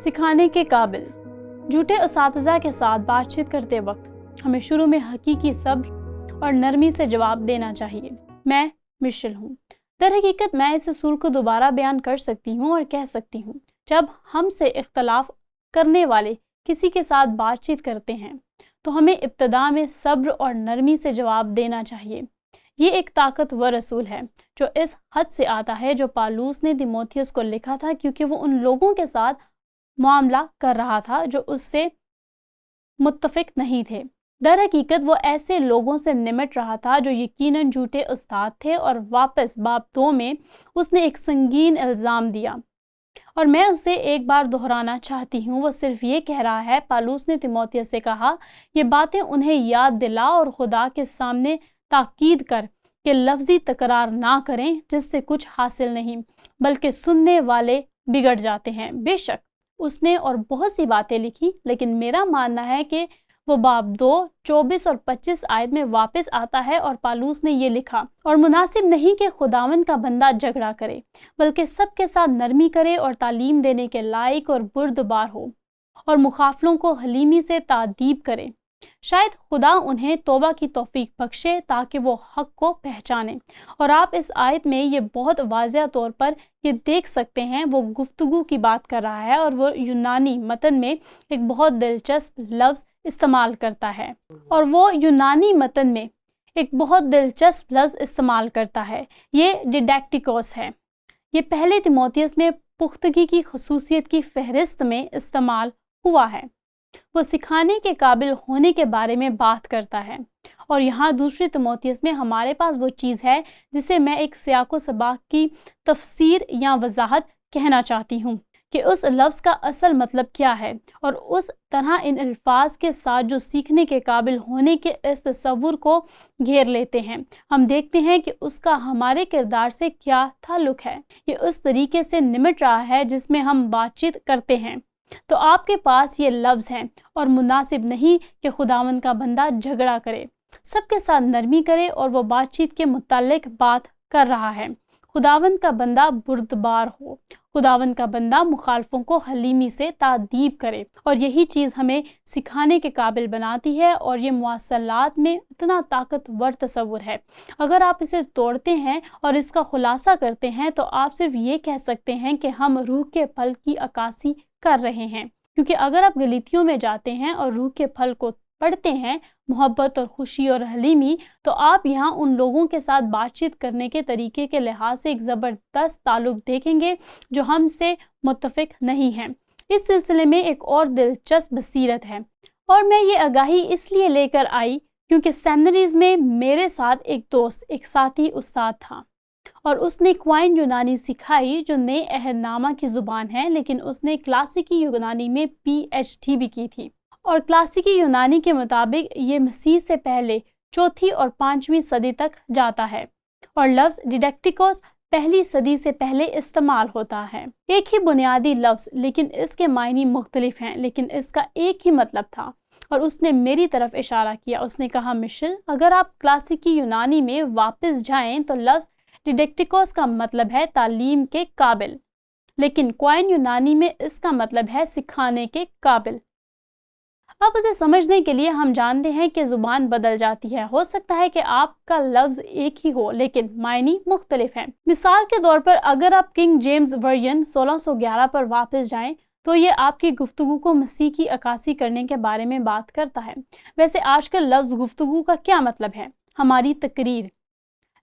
سکھانے کے قابل۔ جھوٹے اساتذہ کے ساتھ بات چیت کرتے وقت ہمیں شروع میں حقیقی صبر اور نرمی سے جواب دینا چاہیے۔ میں مشل ہوں۔ در حقیقت میں اس اصول کو دوبارہ بیان کر سکتی ہوں اور کہہ سکتی ہوں، جب ہم سے اختلاف کرنے والے کسی کے ساتھ بات چیت کرتے ہیں تو ہمیں ابتدا میں صبر اور نرمی سے جواب دینا چاہیے۔ یہ ایک طاقتور اصول ہے جو اس حد سے آتا ہے جو پالوس نے تیموتھیوس کو لکھا تھا، کیونکہ وہ ان لوگوں کے ساتھ معاملہ کر رہا تھا جو اس سے متفق نہیں تھے۔ در حقیقت وہ ایسے لوگوں سے نمٹ رہا تھا جو یقیناً جھوٹے استاد تھے، اور واپس باب 2 میں اس نے ایک سنگین الزام دیا اور میں اسے ایک بار دہرانا چاہتی ہوں۔ وہ صرف یہ کہہ رہا ہے، پالوس نے تیموتھیوس سے کہا، یہ باتیں انہیں یاد دلا اور خدا کے سامنے تاکید کر کہ لفظی تکرار نہ کریں جس سے کچھ حاصل نہیں بلکہ سننے والے بگڑ جاتے ہیں۔ بے شک اس نے اور بہت سی باتیں لکھی، لیکن میرا ماننا ہے کہ وہ باب 2 24 اور 25 آیت میں واپس آتا ہے اور پالوس نے یہ لکھا، اور مناسب نہیں کہ خداوند کا بندہ جھگڑا کرے بلکہ سب کے ساتھ نرمی کرے اور تعلیم دینے کے لائق اور بردبار ہو اور مخالفوں کو حلیمی سے تادیب کرے۔ شاید خدا انہیں توبہ کی توفیق بخشے تاکہ وہ حق کو پہچانیں۔ اور آپ اس آیت میں یہ بہت واضح طور پر یہ دیکھ سکتے ہیں، وہ گفتگو کی بات کر رہا ہے اور وہ یونانی متن میں ایک بہت دلچسپ لفظ استعمال کرتا ہے یہ ڈیڈیکٹیکوس ہے۔ یہ پہلے تیموتھیوس میں پختگی کی خصوصیت کی فہرست میں استعمال ہوا ہے۔ وہ سکھانے کے قابل ہونے کے بارے میں بات کرتا ہے، اور یہاں دوسری تیموتھیوس میں ہمارے پاس وہ چیز ہے جسے میں ایک سیاق و سباق کی تفسیر یا وضاحت کہنا چاہتی ہوں کہ اس لفظ کا اصل مطلب کیا ہے، اور اس طرح ان الفاظ کے ساتھ جو سیکھنے کے قابل ہونے کے اس تصور کو گھیر لیتے ہیں، ہم دیکھتے ہیں کہ اس کا ہمارے کردار سے کیا تعلق ہے۔ یہ اس طریقے سے نمٹ رہا ہے جس میں ہم بات چیت کرتے ہیں۔ تو آپ کے پاس یہ لفظ ہیں، اور مناسب نہیں کہ خداوند کا بندہ جھگڑا کرے، سب کے ساتھ نرمی کرے، اور وہ بات چیت کے متعلق بات کر رہا ہے۔ خداوند کا بندہ بردبار ہو، خداوند کا بندہ مخالفوں کو حلیمی سے تادیب کرے، اور یہی چیز ہمیں سکھانے کے قابل بناتی ہے، اور یہ مواصلات میں اتنا طاقتور تصور ہے۔ اگر آپ اسے توڑتے ہیں اور اس کا خلاصہ کرتے ہیں تو آپ صرف یہ کہہ سکتے ہیں کہ ہم روح کے پھل کی عکاسی کر رہے ہیں، کیونکہ اگر آپ غلیطیوں میں جاتے ہیں اور روح کے پھل کو پڑھتے ہیں، محبت اور خوشی اور حلیمی، تو آپ یہاں ان لوگوں کے ساتھ بات چیت کرنے کے طریقے کے لحاظ سے ایک زبردست تعلق دیکھیں گے جو ہم سے متفق نہیں ہیں۔ اس سلسلے میں ایک اور دلچسپ بصیرت ہے، اور میں یہ آگاہی اس لیے لے کر آئی کیونکہ سیمنریز میں میرے ساتھ ایک دوست، ایک ساتھی استاد تھا، اور اس نے کوائن یونانی سکھائی جو نئے عہد نامہ کی زبان ہے، لیکن اس نے کلاسیکی یونانی میں PhD بھی کی تھی، اور کلاسیکی یونانی کے مطابق یہ مسیح سے پہلے 4 اور 5 صدی تک جاتا ہے، اور لفظ ڈیڈیکٹیکوس پہلی صدی سے پہلے استعمال ہوتا ہے۔ ایک ہی بنیادی لفظ، لیکن اس کے معنی مختلف ہیں، لیکن اس کا ایک ہی مطلب تھا، اور اس نے میری طرف اشارہ کیا۔ اس نے کہا، مشل، اگر آپ کلاسیکی یونانی میں واپس جائیں تو لفظ ڈیڈیکٹیکوس کا مطلب ہے تعلیم کے قابل، لیکن کوائن یونانی میں اس کا مطلب ہے سکھانے کے قابل۔ اب اسے سمجھنے کے لیے ہم جانتے ہیں کہ زبان بدل جاتی ہے۔ ہو سکتا ہے کہ آپ کا لفظ ایک ہی ہو لیکن معنی مختلف ہیں۔ مثال کے طور پر اگر آپ کنگ جیمز ورژن 1611 پر واپس جائیں تو یہ آپ کی گفتگو کو مسیح کی عکاسی کرنے کے بارے میں بات کرتا ہے۔ ویسے آج کل لفظ گفتگو کا کیا مطلب ہے؟ ہماری تقریر۔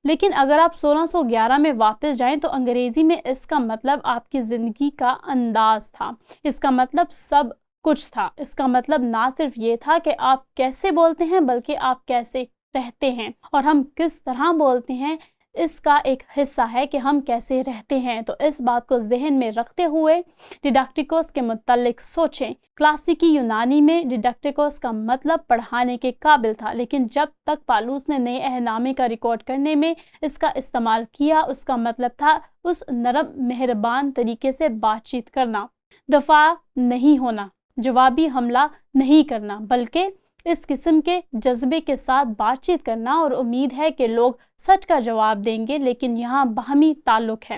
لیکن اگر آپ 1611 میں واپس جائیں تو انگریزی میں اس کا مطلب آپ کی زندگی کا انداز تھا، اس کا مطلب سب کچھ تھا۔ اس کا مطلب نہ صرف یہ تھا کہ آپ کیسے بولتے ہیں بلکہ آپ کیسے رہتے ہیں، اور ہم کس طرح بولتے ہیں اس کا ایک حصہ ہے کہ ہم کیسے رہتے ہیں۔ تو اس بات کو ذہن میں رکھتے ہوئے ڈیڈیکٹیکوس کے متعلق سوچیں۔ کلاسیکی یونانی میں ڈیڈیکٹیکوس کا مطلب پڑھانے کے قابل تھا، لیکن جب تک پالوس نے نئے عہد نامے کا ریکارڈ کرنے میں اس کا استعمال کیا، اس کا مطلب تھا اس نرم مہربان طریقے سے بات چیت کرنا، دفاع نہیں ہونا، جوابی حملہ نہیں کرنا، بلکہ اس قسم کے جذبے کے ساتھ بات چیت کرنا، اور امید ہے کہ لوگ سچ کا جواب دیں گے، لیکن یہاں باہمی تعلق ہے۔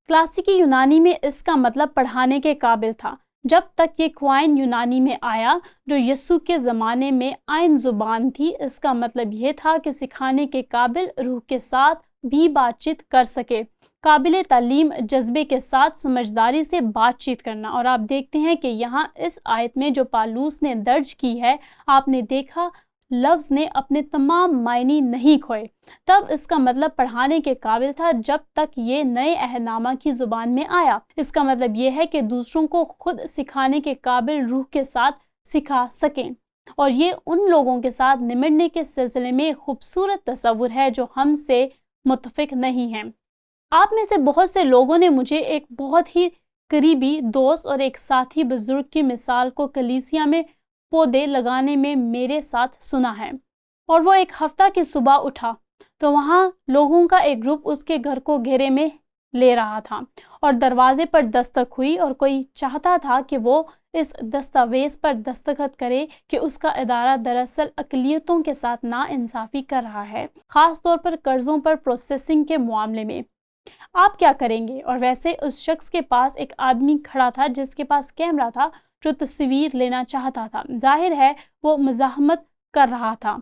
کلاسیکی یونانی میں اس کا مطلب پڑھانے کے قابل تھا، جب تک یہ کوائن یونانی میں آیا جو یسوع کے زمانے میں عین زبان تھی، اس کا مطلب یہ تھا کہ سکھانے کے قابل روح کے ساتھ بھی بات چیت کر سکے، قابل تعلیم جذبے کے ساتھ سمجھداری سے بات چیت کرنا۔ اور آپ دیکھتے ہیں کہ یہاں اس آیت میں جو پالوس نے درج کی ہے، آپ نے دیکھا لفظ نے اپنے تمام معنی نہیں کھوئے۔ تب اس کا مطلب پڑھانے کے قابل تھا جب تک یہ نئے عہد نامہ کی زبان میں آیا۔ اس کا مطلب یہ ہے کہ دوسروں کو خود سکھانے کے قابل روح کے ساتھ سکھا سکیں، اور یہ ان لوگوں کے ساتھ نمٹنے کے سلسلے میں خوبصورت تصور ہے جو ہم سے متفق نہیں ہیں۔ آپ میں سے بہت سے لوگوں نے مجھے ایک بہت ہی قریبی دوست اور ایک ساتھی بزرگ کی مثال کو کلیسیا میں پودے لگانے میں میرے ساتھ سنا ہے، اور وہ ایک ہفتہ کی صبح اٹھا تو وہاں لوگوں کا ایک گروپ اس کے گھر کو گھیرے میں لے رہا تھا، اور دروازے پر دستک ہوئی اور کوئی چاہتا تھا کہ وہ اس دستاویز پر دستخط کرے کہ اس کا ادارہ دراصل اقلیتوں کے ساتھ ناانصافی کر رہا ہے، خاص طور پر قرضوں پر پروسیسنگ کے معاملے میں۔ آپ کیا کریں گے؟ اور ویسے اس شخص کے پاس ایک آدمی کھڑا تھا جس کے پاس کیمرہ تھا جو تصویر لینا چاہتا تھا۔ ظاہر ہے وہ مزاحمت کر رہا تھا۔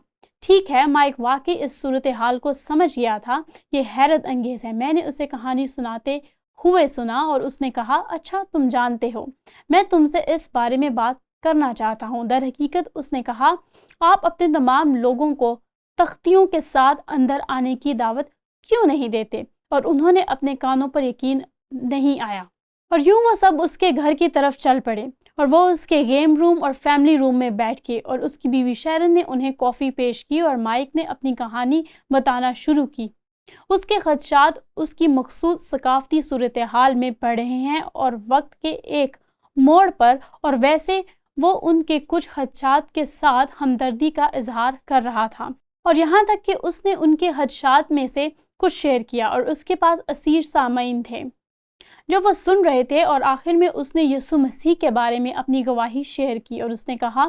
ٹھیک ہے، مائک واقعی اس صورتحال کو سمجھ گیا تھا۔ یہ حیرت انگیز ہے۔ میں نے اسے کہانی سناتے ہوئے سنا اور اس نے کہا، اچھا تم جانتے ہو، میں تم سے اس بارے میں بات کرنا چاہتا ہوں۔ در حقیقت اس نے کہا، آپ اپنے تمام لوگوں کو تختیوں کے ساتھ اندر آنے کی دعوت کیوں نہیں دیتے؟ اور انہوں نے اپنے کانوں پر یقین نہیں آیا، اور یوں وہ سب اس کے گھر کی طرف چل پڑے، اور وہ اس کے گیم روم اور فیملی روم میں بیٹھ کے، اور اس کی بیوی شیرن نے انہیں کافی پیش کی اور مائک نے اپنی کہانی بتانا شروع کی۔ اس کے خدشات اس کی مخصوص ثقافتی صورتحال میں پڑ رہے ہیں اور وقت کے ایک موڑ پر، اور ویسے وہ ان کے کچھ خدشات کے ساتھ ہمدردی کا اظہار کر رہا تھا، اور یہاں تک کہ اس نے ان کے خدشات میں سے کچھ شیئر کیا، اور اس کے پاس اسیر سامعین تھے جو وہ سن رہے تھے، اور آخر میں اس نے یسوع مسیح کے بارے میں اپنی گواہی شیئر کی، اور اس نے کہا،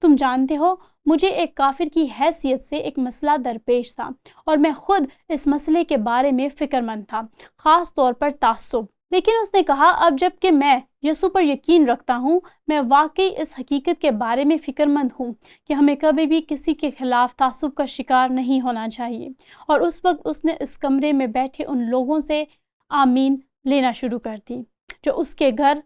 تم جانتے ہو مجھے ایک کافر کی حیثیت سے ایک مسئلہ درپیش تھا، اور میں خود اس مسئلے کے بارے میں فکر مند تھا، خاص طور پر تعصب۔ لیکن اس نے کہا، اب جب کہ میں یسوع پر یقین رکھتا ہوں، میں واقعی اس حقیقت کے بارے میں فکر مند ہوں کہ ہمیں کبھی بھی کسی کے خلاف تعصب کا شکار نہیں ہونا چاہیے۔ اور اس وقت اس نے اس کمرے میں بیٹھے ان لوگوں سے آمین لینا شروع کر دی جو اس کے گھر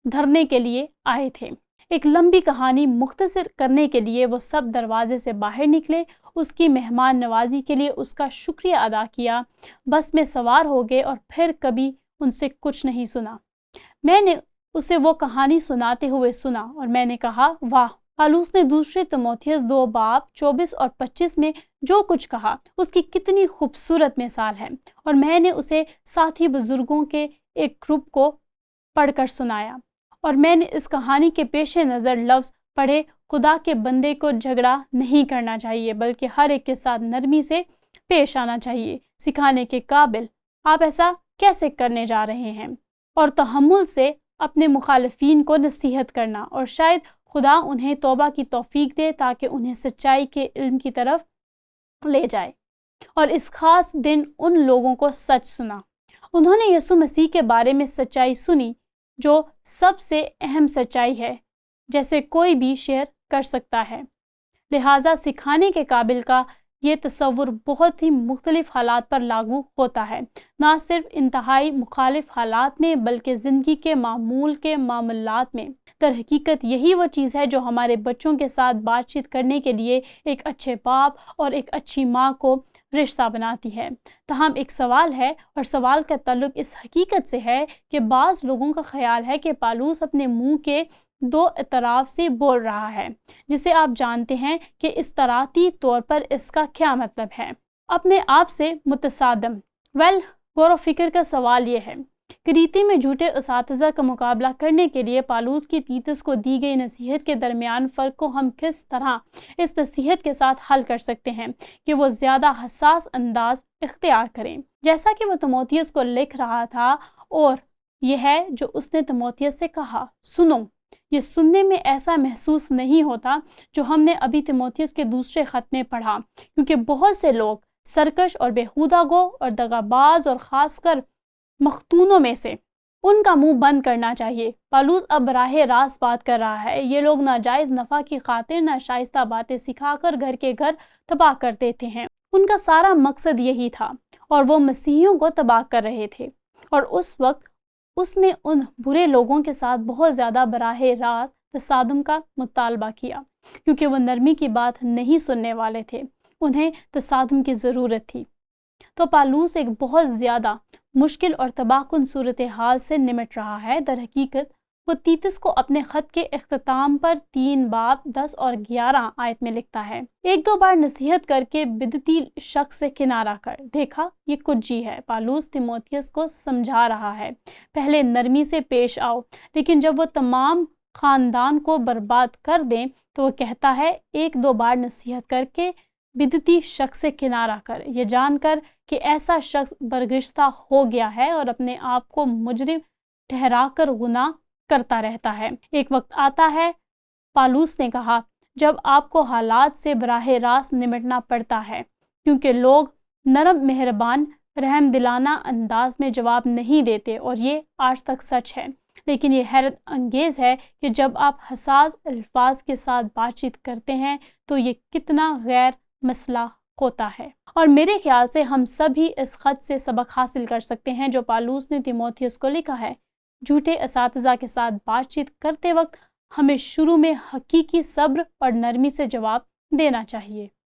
دھرنے کے لیے آئے تھے۔ ایک لمبی کہانی مختصر کرنے کے لیے وہ سب دروازے سے باہر نکلے، اس کی مہمان نوازی کے لیے اس کا شکریہ ادا کیا، بس میں سوار ہو گئے اور پھر کبھی ان سے کچھ نہیں سنا۔ میں نے اسے وہ کہانی سناتے ہوئے سنا اور میں نے کہا، واہ! پالوس نے دوسرے تیموتھیوس 2 باب 24 اور 25 میں جو کچھ کہا اس کی کتنی خوبصورت مثال ہے۔ اور میں نے اسے ساتھی بزرگوں کے ایک گروپ کو پڑھ کر سنایا، اور میں نے اس کہانی کے پیش نظر لفظ پڑھے، خدا کے بندے کو جھگڑا نہیں کرنا چاہیے بلکہ ہر ایک کے ساتھ نرمی سے پیش آنا چاہیے، سکھانے کے قابل۔ آپ ایسا کیسے کرنے جا رہے ہیں؟ اور تحمل سے اپنے مخالفین کو نصیحت کرنا، اور شاید خدا انہیں توبہ کی توفیق دے تاکہ انہیں سچائی کے علم کی طرف لے جائے۔ اور اس خاص دن ان لوگوں کو سچ سنا۔ انہوں نے یسوع مسیح کے بارے میں سچائی سنی جو سب سے اہم سچائی ہے جیسے کوئی بھی شیئر کر سکتا ہے۔ لہٰذا سکھانے کے قابل کا یہ تصور بہت ہی مختلف حالات پر لاگو ہوتا ہے، نہ صرف انتہائی مخالف حالات میں بلکہ زندگی کے معمول کے معاملات میں۔ در حقیقت یہی وہ چیز ہے جو ہمارے بچوں کے ساتھ بات چیت کرنے کے لیے ایک اچھے باپ اور ایک اچھی ماں کو رشتہ بناتی ہے۔ تاہم ایک سوال ہے، اور سوال کا تعلق اس حقیقت سے ہے کہ بعض لوگوں کا خیال ہے کہ پالوس اپنے منہ کے 2 اطراف سے بول رہا ہے، جسے آپ جانتے ہیں کہ اصطلاحی طور پر اس کا کیا مطلب ہے۔ اپنے آپ سے متصادم۔ غور و فکر کا سوال یہ ہے، کریتی میں جھوٹے اساتذہ کا مقابلہ کرنے کے لیے پالوس کی تیتس کو دی گئی نصیحت کے درمیان فرق کو ہم کس طرح اس نصیحت کے ساتھ حل کر سکتے ہیں کہ وہ زیادہ حساس انداز اختیار کریں، جیسا کہ وہ تیموتھیوس کو لکھ رہا تھا، اور یہ ہے جو اس نے تیموتھیوس سے کہا، سنو۔ یہ سننے میں ایسا محسوس نہیں ہوتا جو ہم نے ابھی تیموتھیوس کے دوسرے خط میں پڑھا، کیونکہ بہت سے لوگ سرکش اور بیہودہ گو اور دغا باز اور خاص کر مختونوں میں سے ان کا منہ بند کرنا چاہیے۔ پالوس اب براہ راست بات کر رہا ہے۔ یہ لوگ ناجائز نفع کی خاطر ناشائستہ باتیں سکھا کر گھر کے گھر تباہ کر دیتے ہیں۔ ان کا سارا مقصد یہی تھا اور وہ مسیحیوں کو تباہ کر رہے تھے، اور اس وقت اس نے ان برے لوگوں کے ساتھ بہت زیادہ براہ راست تصادم کا مطالبہ کیا، کیونکہ وہ نرمی کی بات نہیں سننے والے تھے، انہیں تصادم کی ضرورت تھی۔ تو پالوس ایک بہت زیادہ مشکل اور تباہ کن صورتحال سے نمٹ رہا ہے۔ در حقیقت وہ تیتس کو اپنے خط کے اختتام پر 3 باب 10 اور 11 آیت میں لکھتا ہے، 1-2 بار نصیحت کر کے بدعتی شخص سے کنارہ کر، دیکھا یہ کجی ہے۔ پالوس تیموتھیوس کو سمجھا رہا ہے، پہلے نرمی سے پیش آؤ، لیکن جب وہ تمام خاندان کو برباد کر دیں تو وہ کہتا ہے 1-2 بار نصیحت کر کے بدعتی شخص سے کنارہ کر، یہ جان کر کہ ایسا شخص برگشتہ ہو گیا ہے اور اپنے آپ کو مجرم ٹھہرا کر گناہ کرتا رہتا ہے۔ ایک وقت آتا ہے، پالوس نے کہا، جب آپ کو حالات سے براہ راست نمٹنا پڑتا ہے، کیونکہ لوگ نرم مہربان رحم دلانہ انداز میں جواب نہیں دیتے، اور یہ آج تک سچ ہے۔ لیکن یہ حیرت انگیز ہے کہ جب آپ حساس الفاظ کے ساتھ بات چیت کرتے ہیں تو یہ کتنا غیر مسئلہ ہوتا ہے۔ اور میرے خیال سے ہم سبھی اس خط سے سبق حاصل کر سکتے ہیں جو پالوس نے تیموتھیوس کو لکھا ہے۔ جھوٹے اساتذہ کے ساتھ بات چیت کرتے وقت ہمیں شروع میں حقیقی صبر اور نرمی سے جواب دینا چاہیے۔